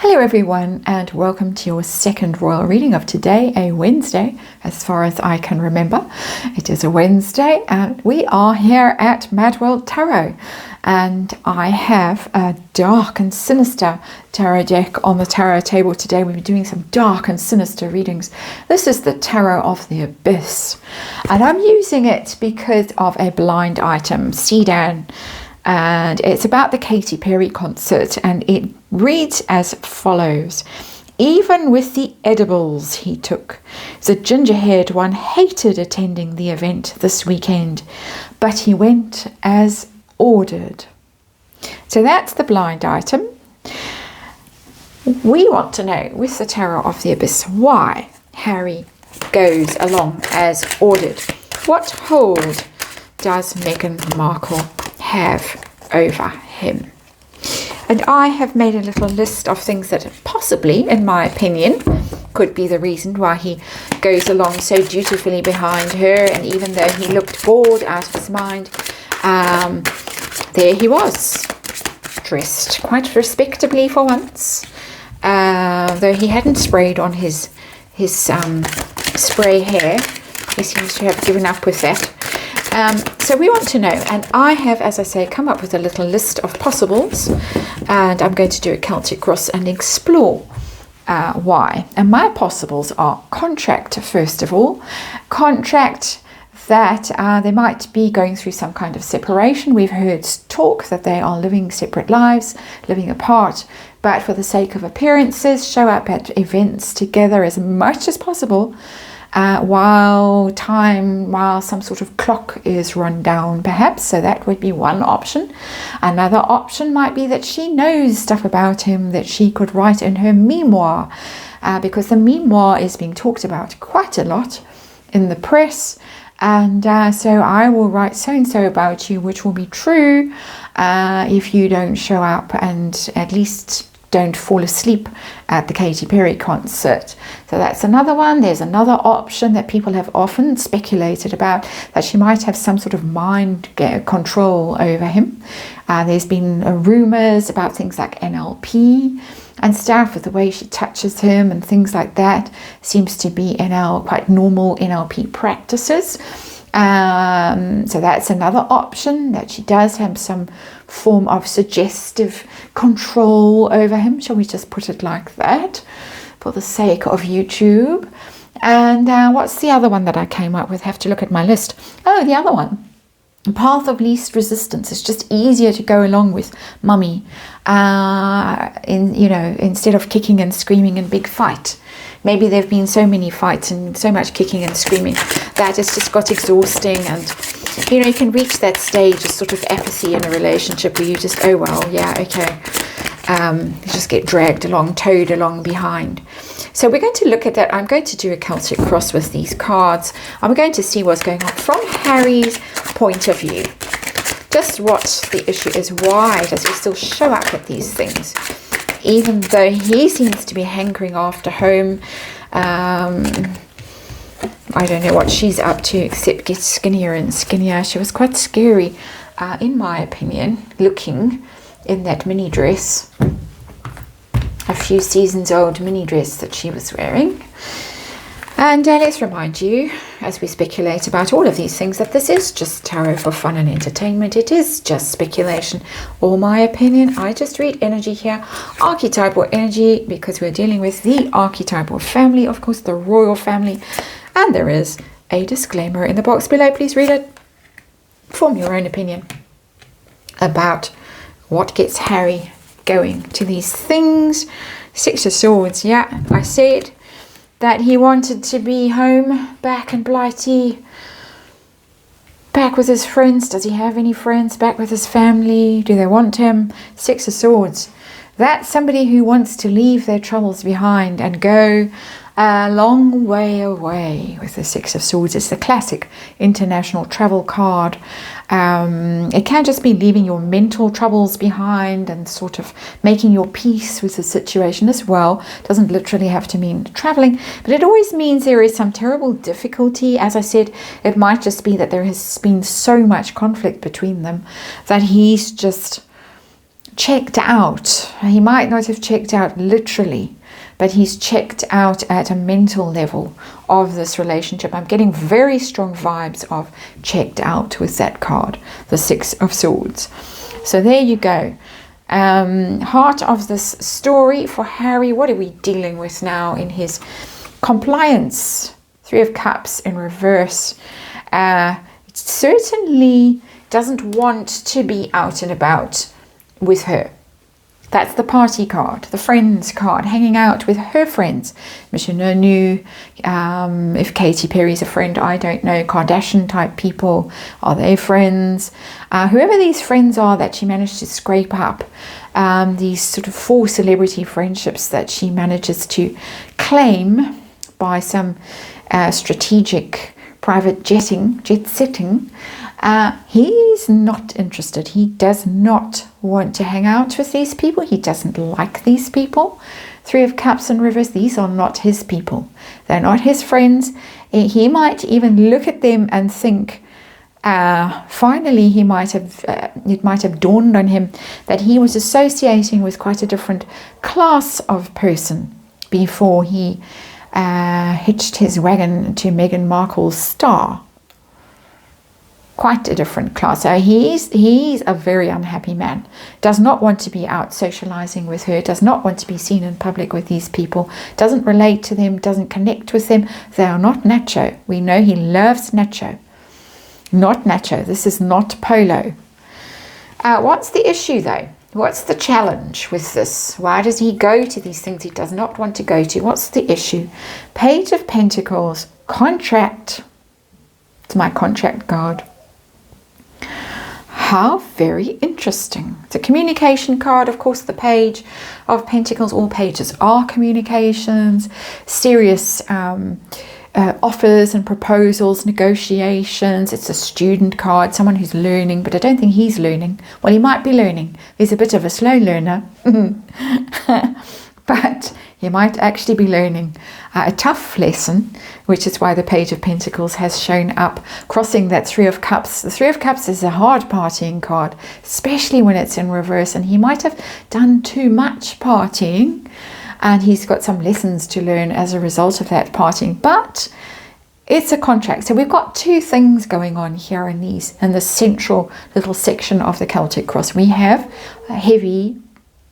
Hello everyone, and welcome to your second royal reading of today, a Wednesday, as far as I can remember. It is a Wednesday and we are here at MadWorldTarot, and I have a dark and sinister tarot deck on the tarot table today. We'll be doing some dark and sinister readings. This is the Tarot of the Abyss, and I'm using it because of a blind item, Sedan. And it's about the Katy Perry concert, and it reads as follows. Even with the edibles he took, the ginger-haired one hated attending the event this weekend, but he went as ordered. So that's the blind item. We want to know, with the Tarot of the Abyss, why Harry goes along as ordered. What hold does Meghan Markle have over him? And I have made a little list of things that possibly, in my opinion, could be the reason why he goes along so dutifully behind her. And even though he looked bored out of his mind, there he was, dressed quite respectably for once, though he hadn't sprayed on his spray hair. He seems to have given up with that. So we want to know, and I have, as I say, come up with a little list of possibles, and I'm going to do a Celtic cross and explore why. And my possibles are contract, first of all. Contract that they might be going through some kind of separation. We've heard talk that they are living separate lives, living apart, but for the sake of appearances, show up at events together as much as possible, while some sort of clock is run down, perhaps. So that would be one option. Another option might be that she knows stuff about him that she could write in her memoir, because the memoir is being talked about quite a lot in the press. And so I will write so-and-so about you, which will be true if you don't show up and at least don't fall asleep at the Katy Perry concert. So that's another one. There's another option that people have often speculated about, that she might have some sort of mind control over him. There's been rumors about things like NLP and stuff, with the way she touches him and things like that. Seems to be quite normal NLP practices. So that's another option, that she does have some form of suggestive control over him. Shall we just put it like that for the sake of YouTube? And what's the other one that I came up with? Have to look at my list. Oh, the other one, path of least resistance. It's just easier to go along with mummy, instead of kicking and screaming in big fight. Maybe there have been so many fights and so much kicking and screaming that it's just got exhausting, and you can reach that stage of sort of apathy in a relationship where you just, oh well, yeah, okay, you just get dragged along, towed along behind. So we're going to look at that. I'm going to do a Celtic cross with these cards. I'm going to see what's going on from Harry's point of view. Just what the issue is. Why does he still show up at these things, even though he seems to be hankering after home? I don't know what she's up to, except get skinnier and skinnier. She was quite scary, in my opinion, looking in that mini dress, a few seasons old mini dress that she was wearing. And let's remind you, as we speculate about all of these things, that this is just tarot for fun and entertainment. It is just speculation or my opinion. I just read energy here, archetypal energy, because we're dealing with the archetypal family, of course, the royal family. And there is a disclaimer in the box below. Please read it. Form your own opinion about what gets Harry going to these things. Six of Swords. Yeah, I said that he wanted to be home, back in Blighty, back with his friends. Does he have any friends? Back with his family? Do they want him? Six of Swords. That's somebody who wants to leave their troubles behind and go a long way away with the Six of Swords. It's the classic international travel card. It can just be leaving your mental troubles behind and sort of making your peace with the situation as well. It doesn't literally have to mean traveling, but it always means there is some terrible difficulty. As I said, it might just be that there has been so much conflict between them that he's just checked out. He might not have checked out literally, but he's checked out at a mental level of this relationship. I'm getting very strong vibes of checked out with that card, the Six of Swords. So there you go. Heart of this story for Harry. What are we dealing with now in his compliance? Three of Cups in reverse. Certainly doesn't want to be out and about with her. That's the party card, the friends card, hanging out with her friends. Michononu, if Katy Perry's a friend, I don't know. Kardashian type people, are they friends? Whoever these friends are that she managed to scrape up, these sort of 4 celebrity friendships that she manages to claim by some strategic private jet setting, he's not interested. He does not want to hang out with these people. He doesn't like these people. Three of Cups in reverse. These are not his people. They're not his friends. He might even look at them and think, finally it might have dawned on him that he was associating with quite a different class of person before he hitched his wagon to Meghan Markle's star. Quite a different class. So he's a very unhappy man. Does not want to be out socializing with her. Does not want to be seen in public with these people. Doesn't relate to them. Doesn't connect with them. They are not Nacho. We know he loves Nacho. Not Nacho. This is not Polo. What's the issue though? What's the challenge with this? Why does he go to these things he does not want to go to? What's the issue? Page of Pentacles. Contract. It's my contract card. How very interesting. It's a communication card, of course, the Page of Pentacles. All pages are communications, serious offers and proposals, negotiations. It's a student card, someone who's learning, but I don't think he's learning. Well, he might be learning. He's a bit of a slow learner. But he might actually be learning a tough lesson, which is why the Page of Pentacles has shown up, crossing that Three of Cups. The Three of Cups is a hard partying card, especially when it's in reverse, and he might have done too much partying, and he's got some lessons to learn as a result of that partying. But it's a contract. So we've got 2 things going on here in the central little section of the Celtic Cross. We have a heavy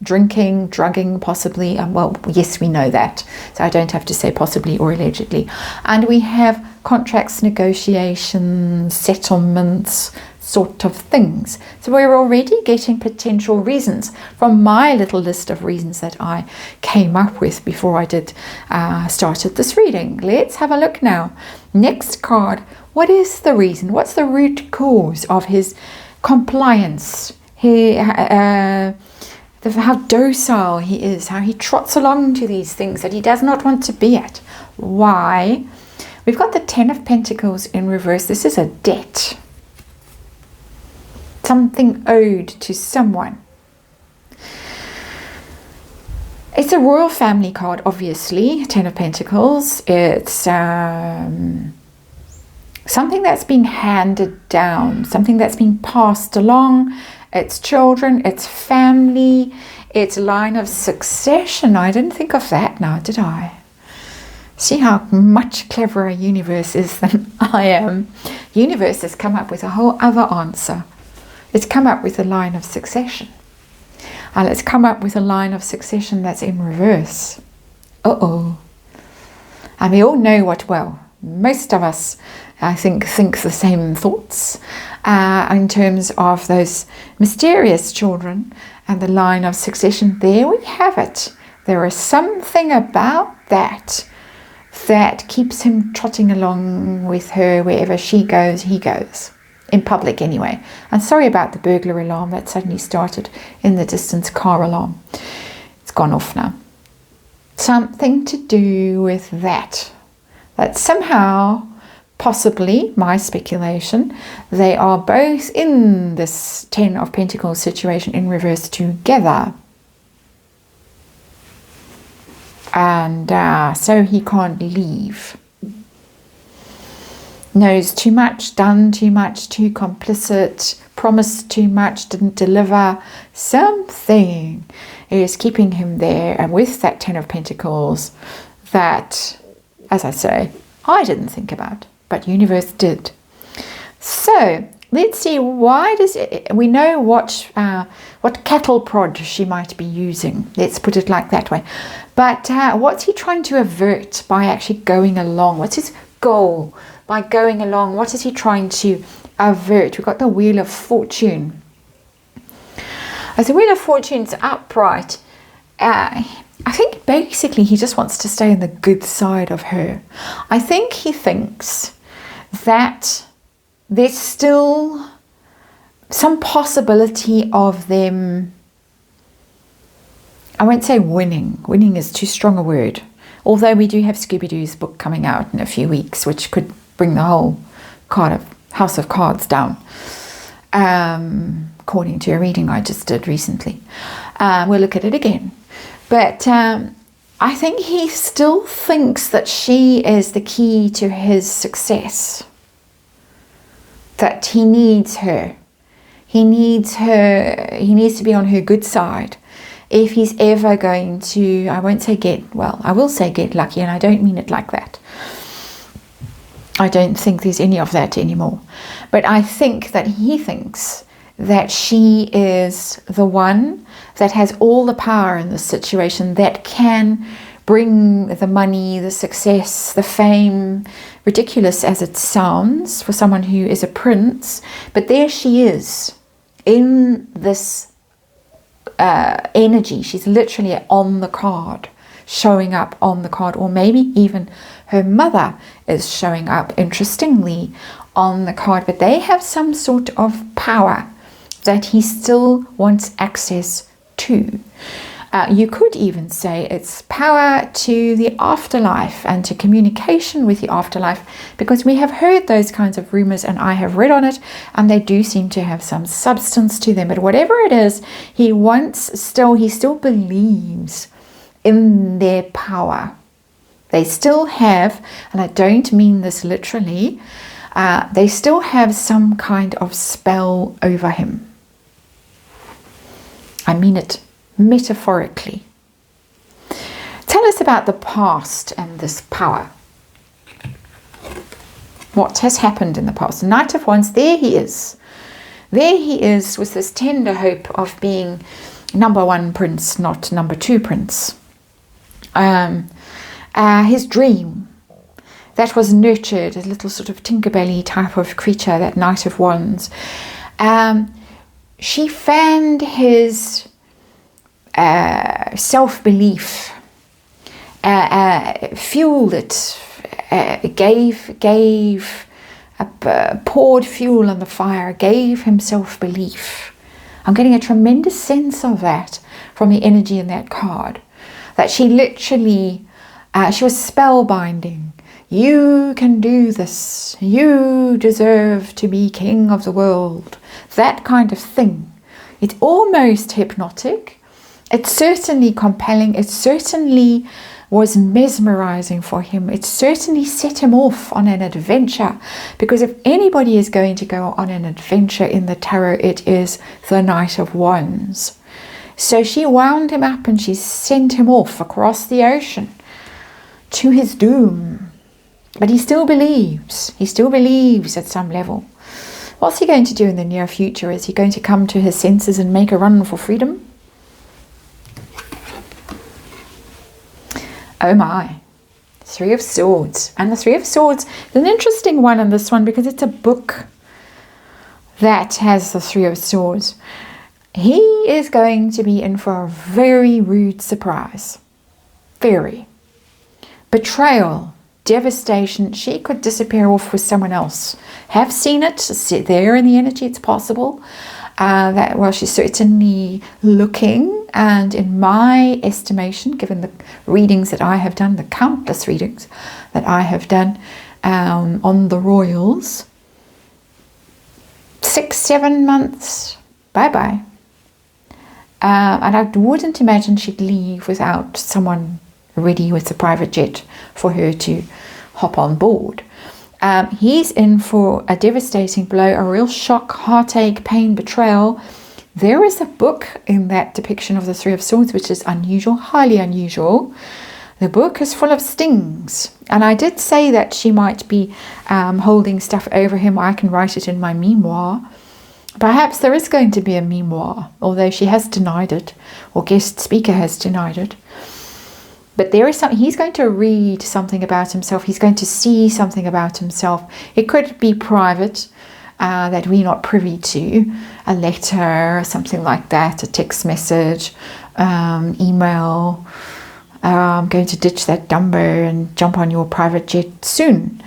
drinking, drugging, possibly. Well, yes, we know that. So I don't have to say possibly or allegedly. And we have contracts, negotiations, settlements, sort of things. So we're already getting potential reasons from my little list of reasons that I came up with before I started this reading. Let's have a look now. Next card. What is the reason? What's the root cause of his compliance? How docile he is, how he trots along to these things that he does not want to be at. Why? We've got the Ten of Pentacles in reverse. This is a debt. Something owed to someone. It's a royal family card, obviously. Ten of Pentacles. It's something that's being handed down, something that's being passed along. It's children, it's family, it's line of succession. I didn't think of that now, did I? See how much cleverer universe is than I am. Universe has come up with a whole other answer. It's come up with a line of succession. And it's come up with a line of succession that's in reverse. Uh-oh. And we all know most of us, I think the same thoughts in terms of those mysterious children and the line of succession. There we have it. There is something about that keeps him trotting along with her wherever she goes, he goes. In public anyway. And sorry about the burglar alarm that suddenly started in the distance, car alarm. It's gone off now. Something to do with that. That somehow, possibly, my speculation, they are both in this Ten of Pentacles situation in reverse together. And so he can't leave. Knows too much, done too much, too complicit, promised too much, didn't deliver. Something is keeping him there. And with that 10 of Pentacles, that, as I say, I didn't think about, but universe did. So let's see, why does it, we know what cattle prod she might be using. Let's put it like that way. But what's he trying to avert by actually going along? What's his goal by going along? What is he trying to avert? We've got the Wheel of Fortune. As the Wheel of Fortune's upright, I think basically he just wants to stay on the good side of her. I think he thinks that there's still some possibility of them, I won't say winning. Winning is too strong a word. Although we do have Scooby-Doo's book coming out in a few weeks, which could bring the whole House of Cards down, according to a reading I just did recently. We'll look at it again. But I think he still thinks that she is the key to his success. That he needs her. He needs her. He needs to be on her good side. If he's ever going to, I won't say I will say get lucky, and I don't mean it like that. I don't think there's any of that anymore. But I think that he thinks that she is the one that has all the power in this situation, that can bring the money, the success, the fame, ridiculous as it sounds for someone who is a prince. But there she is in this energy. She's literally on the card, showing up on the card, or maybe even her mother is showing up, interestingly, on the card. But they have some sort of power that he still wants access to. You could even say it's power to the afterlife and to communication with the afterlife, because we have heard those kinds of rumors and I have read on it, and they do seem to have some substance to them. But whatever it is, he still believes in their power. They still have, and I don't mean this literally, they still have some kind of spell over him. I mean it metaphorically. Tell us about the past and this power. What has happened in the past? Knight of Wands, there he is. There he is with this tender hope of being number one prince, not number two prince. His dream that was nurtured, a little sort of Tinkerbelly type of creature, that Knight of Wands. She fanned his self-belief, fueled it, poured fuel on the fire, gave him self-belief. I'm getting a tremendous sense of that from the energy in that card, that she literally, she was spellbinding. You can do this. You deserve to be king of the world. That kind of thing. It's almost hypnotic. It's certainly compelling. It certainly was mesmerizing for him. It certainly set him off on an adventure. Because if anybody is going to go on an adventure in the tarot, it is the Knight of Wands. So she wound him up and she sent him off across the ocean to his doom. But he still believes. He still believes at some level. What's he going to do in the near future? Is he going to come to his senses and make a run for freedom? Oh my. Three of Swords. And the Three of Swords is an interesting one in this one, because it's a book that has the Three of Swords. He is going to be in for a very rude surprise. Very. Betrayal. Devastation. She could disappear off with someone else. Have seen it. There in the energy, it's possible. She's certainly looking, and in my estimation, given the readings that I have done, the countless readings that I have done on the royals, 6-7 months, bye-bye. And I wouldn't imagine she'd leave without someone ready with a private jet for her to hop on board. He's in for a devastating blow, a real shock, heartache, pain, betrayal. There is a book in that depiction of the Three of Swords, which is unusual, highly unusual. The book is full of stings. And I did say that she might be holding stuff over him. I can write it in my memoir. Perhaps there is going to be a memoir, although she has denied it, or guest speaker has denied it. But there is something, he's going to read something about himself. He's going to see something about himself. It could be private, that we're not privy to, a letter, something like that, a text message, email. I'm going to ditch that Dumbo and jump on your private jet soon.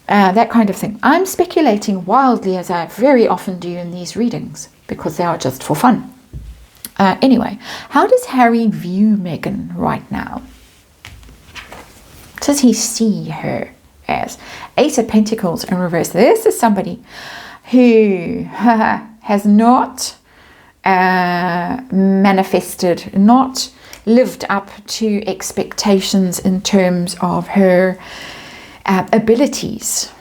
That kind of thing. I'm speculating wildly, as I very often do in these readings, because they are just for fun. Anyway, how does Harry view Meghan right now? Does he see her as? Ace of Pentacles in reverse. This is somebody who has not manifested, not lived up to expectations in terms of her abilities.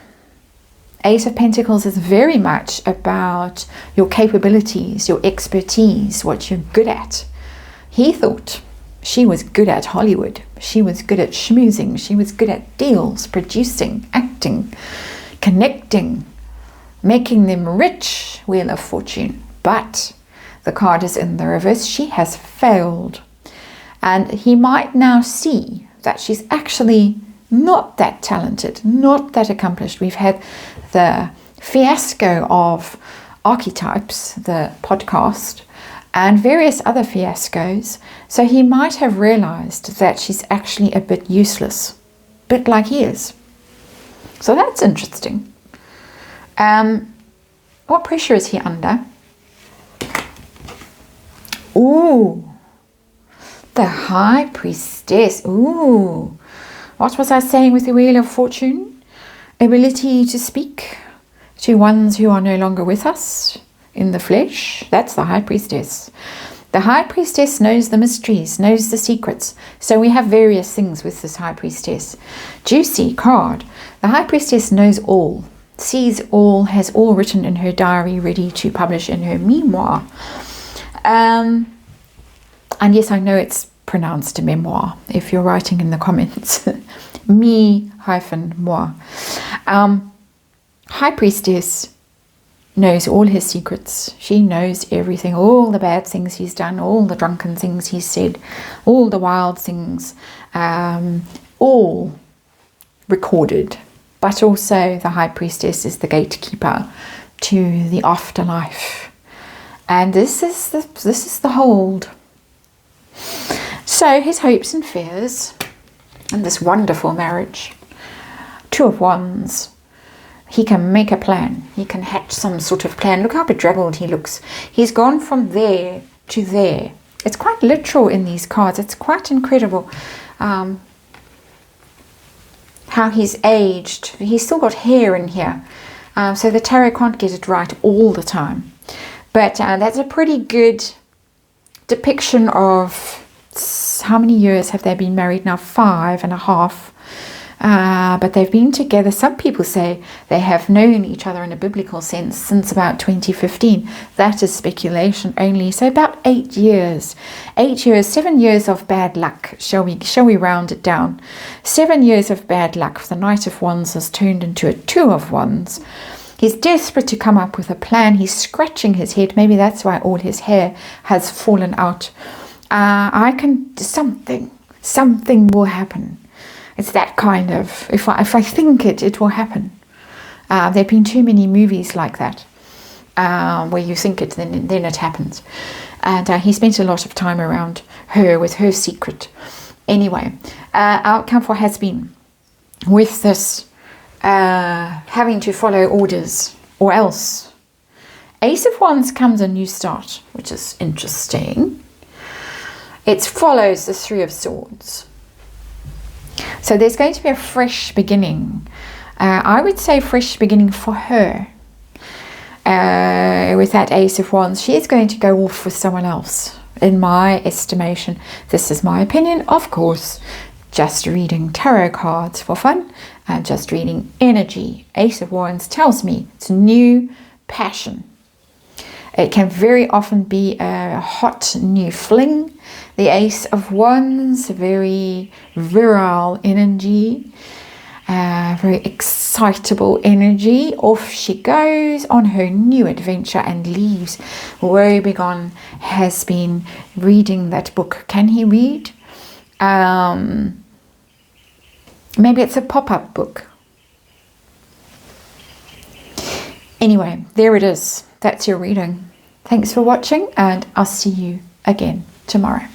Ace of Pentacles is very much about your capabilities, your expertise, what you're good at. He thought she was good at Hollywood. She was good at schmoozing. She was good at deals, producing, acting, connecting, making them rich, Wheel of Fortune. But the card is in the reverse. She has failed. And he might now see that she's actually not that talented, not that accomplished. We've had the fiasco of Archetypes, the podcast, and various other fiascos. So he might have realized that she's actually a bit useless, a bit like he is. So that's interesting. What pressure is he under? Ooh, the High Priestess. Ooh. What was I saying with the Wheel of Fortune? Ability to speak to ones who are no longer with us in the flesh. That's the High Priestess. The High Priestess knows the mysteries, knows the secrets. So we have various things with this High Priestess. Juicy card. The High Priestess knows all, sees all, has all written in her diary, ready to publish in her memoir. And yes, I know it's pronounced memoir if you're writing in the comments. Me-moi. High Priestess knows all his secrets. She knows everything, all the bad things he's done, all the drunken things he's said, all the wild things, all recorded. But also the High Priestess is the gatekeeper to the afterlife. And this is the hold. So his hopes and fears and this wonderful marriage. Two of Wands. He can make a plan. He can hatch some sort of plan. Look how bedraggled he looks. He's gone from there to there. It's quite literal in these cards. It's quite incredible how he's aged. He's still got hair in here. So the tarot can't get it right all the time. But that's a pretty good depiction of how many years have they been married now? 5.5. But they've been together. Some people say they have known each other in a biblical sense since about 2015. That is speculation only. So about 8 years. 8 years, 7 years of bad luck. Shall we round it down? 7 years of bad luck. The Knight of Wands has turned into a Two of Wands. He's desperate to come up with a plan. He's scratching his head. Maybe that's why all his hair has fallen out. Something will happen. It's that kind of, if I think it will happen. There have been too many movies like that, where you think it, then it happens. And he spent a lot of time around her with her secret. Anyway, outcome for has been with this having to follow orders or else. Ace of Wands comes a new start, which is interesting. It follows the Three of Swords. So there's going to be a fresh beginning. I would say fresh beginning for her. With that Ace of Wands, she is going to go off with someone else, in my estimation. This is my opinion, of course. Just reading tarot cards for fun. And just reading energy. Ace of Wands tells me it's new passion. It can very often be a hot new fling. The Ace of Wands, very virile energy, very excitable energy. Off she goes on her new adventure and leaves. Woebegone has been reading that book. Can he read? Maybe it's a pop-up book. Anyway, there it is. That's your reading. Thanks for watching, and I'll see you again tomorrow.